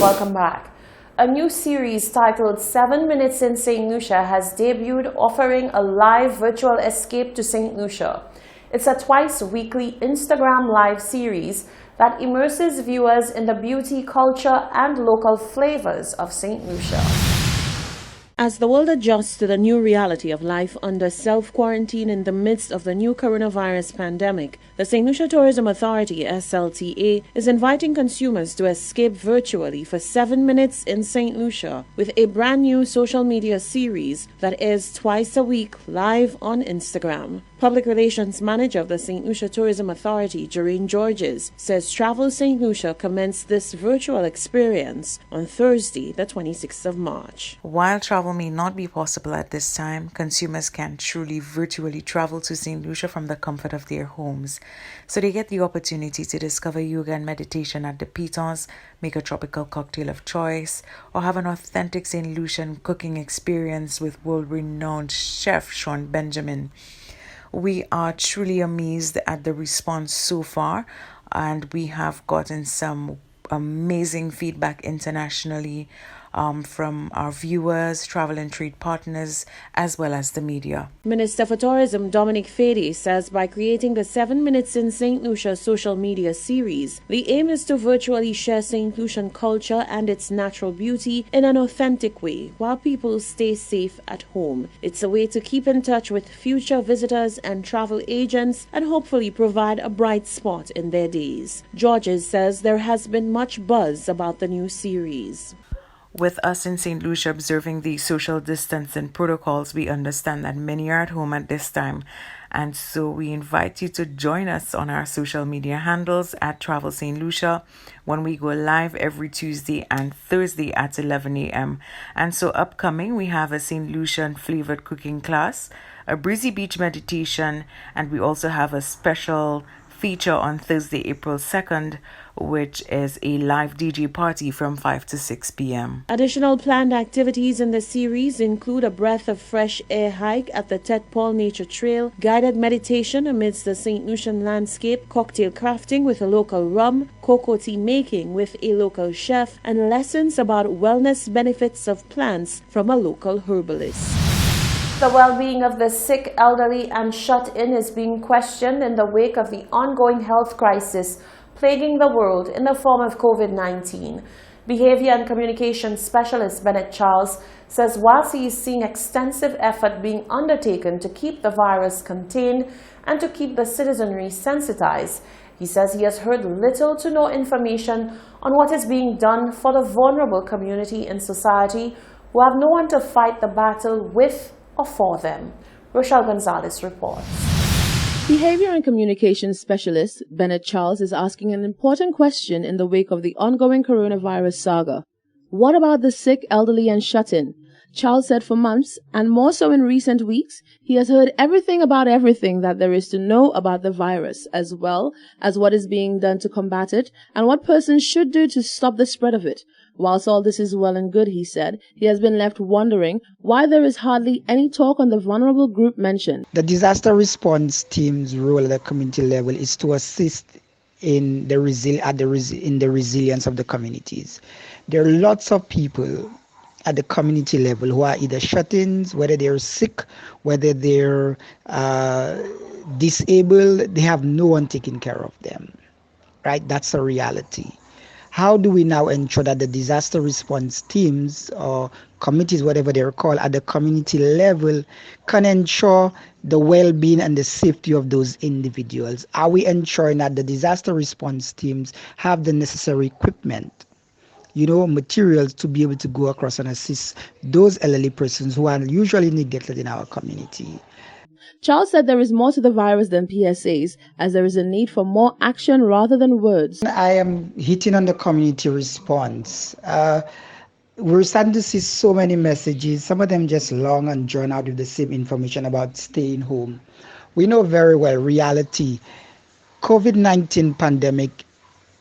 Welcome back. A new series titled 7 Minutes in St. Lucia has debuted, offering a live virtual escape to St. Lucia. It's a twice-weekly Instagram live series that immerses viewers in the beauty, culture, and local flavors of St. Lucia. As the world adjusts to the new reality of life under self-quarantine in the midst of the new coronavirus pandemic, the St. Lucia Tourism Authority, SLTA, is inviting consumers to escape virtually for 7 minutes in St. Lucia with a brand new social media series that airs twice a week live on Instagram. Public Relations Manager of the St. Lucia Tourism Authority, Jareen Georges, says Travel St. Lucia commenced this virtual experience on Thursday, the 26th of March. While travel may not be possible at this time, consumers can truly virtually travel to St. Lucia from the comfort of their homes. So they get the opportunity to discover yoga and meditation at the Pitons, make a tropical cocktail of choice, or have an authentic St. Lucian cooking experience with world-renowned chef Sean Benjamin. We are truly amazed at the response so far, and we have gotten some amazing feedback internationally from our viewers, travel and trade partners, as well as the media. Minister for Tourism Dominic Fede says by creating the 7 Minutes in St. Lucia social media series, the aim is to virtually share St. Lucian culture and its natural beauty in an authentic way while people stay safe at home. It's a way to keep in touch with future visitors and travel agents and hopefully provide a bright spot in their days. Georges says there has been much buzz about the new series. With us in St. Lucia observing the social distancing protocols, we understand that many are at home at this time. And so we invite you to join us on our social media handles at Travel St. Lucia when we go live every Tuesday and Thursday at 11 a.m. And so upcoming, we have a St. Lucian flavored cooking class, a breezy beach meditation, and we also have a special feature on Thursday, April 2nd, which is a live DJ party from 5 to 6 p.m. Additional planned activities in the series include a breath of fresh air hike at the Ted Paul Nature Trail, guided meditation amidst the St. Lucian landscape, cocktail crafting with a local rum, cocoa tea making with a local chef, and lessons about wellness benefits of plants from a local herbalist. The well-being of the sick, elderly, and shut-in is being questioned in the wake of the ongoing health crisis plaguing the world in the form of COVID-19. Behavior and communication specialist Bennett Charles says whilst he is seeing extensive effort being undertaken to keep the virus contained and to keep the citizenry sensitized, he says he has heard little to no information on what is being done for the vulnerable community in society who have no one to fight the battle with or for them. Rochelle Gonzalez reports. Behavior and communication specialist Bennett Charles is asking an important question in the wake of the ongoing coronavirus saga. What about the sick, elderly, and shut-in? Charles said for months, and more so in recent weeks, he has heard everything about everything that there is to know about the virus, as well as what is being done to combat it and what persons should do to stop the spread of it. Whilst all this is well and good, he said, he has been left wondering why there is hardly any talk on the vulnerable group mentioned. The disaster response team's role at the community level is to assist in the resilience of the communities. There are lots of people at the community level who are either shut-ins, whether they're sick, whether they're disabled, they have no one taking care of them, right? That's a reality. How do we now ensure that the disaster response teams or committees, whatever they're called, at the community level can ensure the well-being and the safety of those individuals? Are we ensuring that the disaster response teams have the necessary equipment, materials to be able to go across and assist those elderly persons who are usually neglected in our community? Charles said there is more to the virus than PSAs, as there is a need for more action rather than words. I am hitting on the community response. We're starting to see so many messages, some of them just long and drawn out with the same information about staying home. We know very well reality. COVID-19 pandemic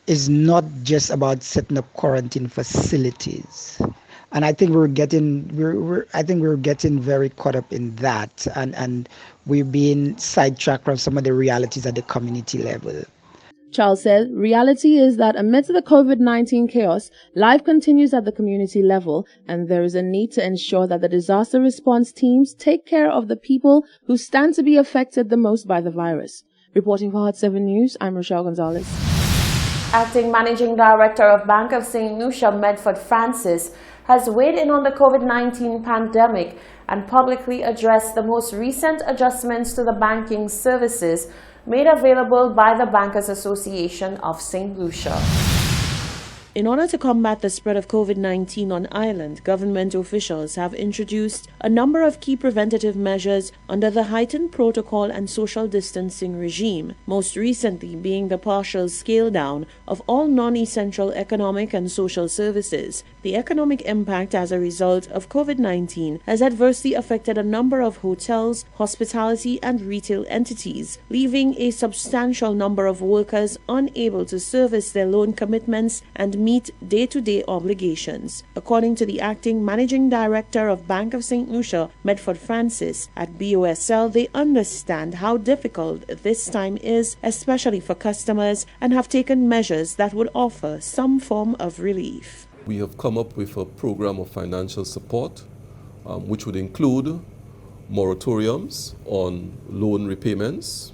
is not just about setting up quarantine facilities. And I think we're getting very caught up in that, and we're being sidetracked from some of the realities at the community level. Charles said, reality is that amidst the COVID-19 chaos, life continues at the community level, and there is a need to ensure that the disaster response teams take care of the people who stand to be affected the most by the virus. Reporting for Hot 7 News, I'm Rochelle Gonzalez. Acting Managing Director of Bank of St. Lucia, Medford Francis, has weighed in on the COVID-19 pandemic and publicly addressed the most recent adjustments to the banking services made available by the Bankers Association of St. Lucia. In order to combat the spread of COVID-19 on island, government officials have introduced a number of key preventative measures under the heightened protocol and social distancing regime, most recently being the partial scale down of all non-essential economic and social services. The economic impact as a result of COVID-19 has adversely affected a number of hotels, hospitality and retail entities, leaving a substantial number of workers unable to service their loan commitments and meet day-to-day obligations. According to the acting managing director of Bank of St. Lucia, Medford Francis, at BOSL, they understand how difficult this time is, especially for customers, and have taken measures that would offer some form of relief. We have come up with a program of financial support, which would include moratoriums on loan repayments.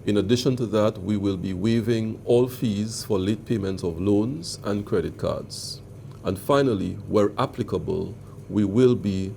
In addition to that, we will be waiving all fees for late payment of loans and credit cards. And finally, where applicable, we will be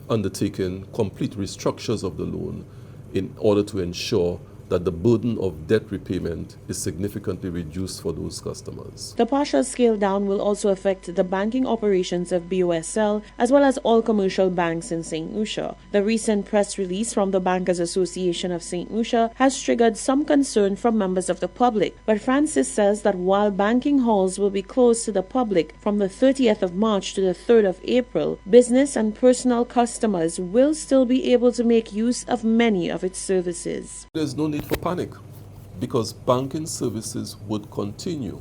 undertaking complete restructures of the loan in order to ensure that the burden of debt repayment is significantly reduced for those customers. The partial scale down will also affect the banking operations of BOSL as well as all commercial banks in St. Lucia. The recent press release from the Bankers Association of St. Lucia has triggered some concern from members of the public, but Francis says that while banking halls will be closed to the public from the 30th of March to the 3rd of April, business and personal customers will still be able to make use of many of its services. There's no need for panic because banking services would continue.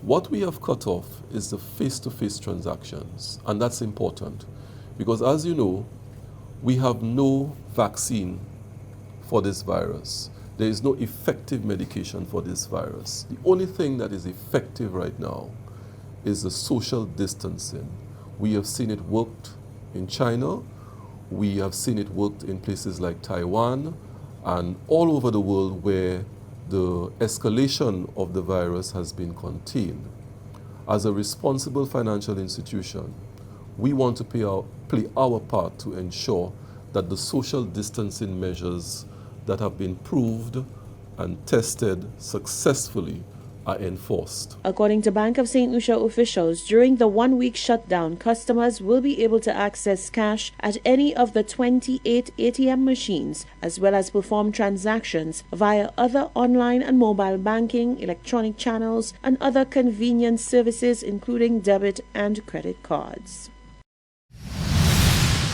What we have cut off is the face-to-face transactions, and that's important because, as you know, we have no vaccine for this virus. There is no effective medication for this virus. The only thing that is effective right now is the social distancing. We have seen it worked in China. We have seen it worked in places like Taiwan and all over the world where the escalation of the virus has been contained. As a responsible financial institution, we want to play our part to ensure that the social distancing measures that have been proved and tested successfully are enforced. According to Bank of St. Lucia officials, during the one-week shutdown, customers will be able to access cash at any of the 28 ATM machines, as well as perform transactions via other online and mobile banking, electronic channels, and other convenience services, including debit and credit cards.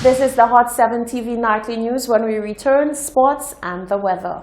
This is the Hot 7 TV Nightly News. When we return, sports and the weather.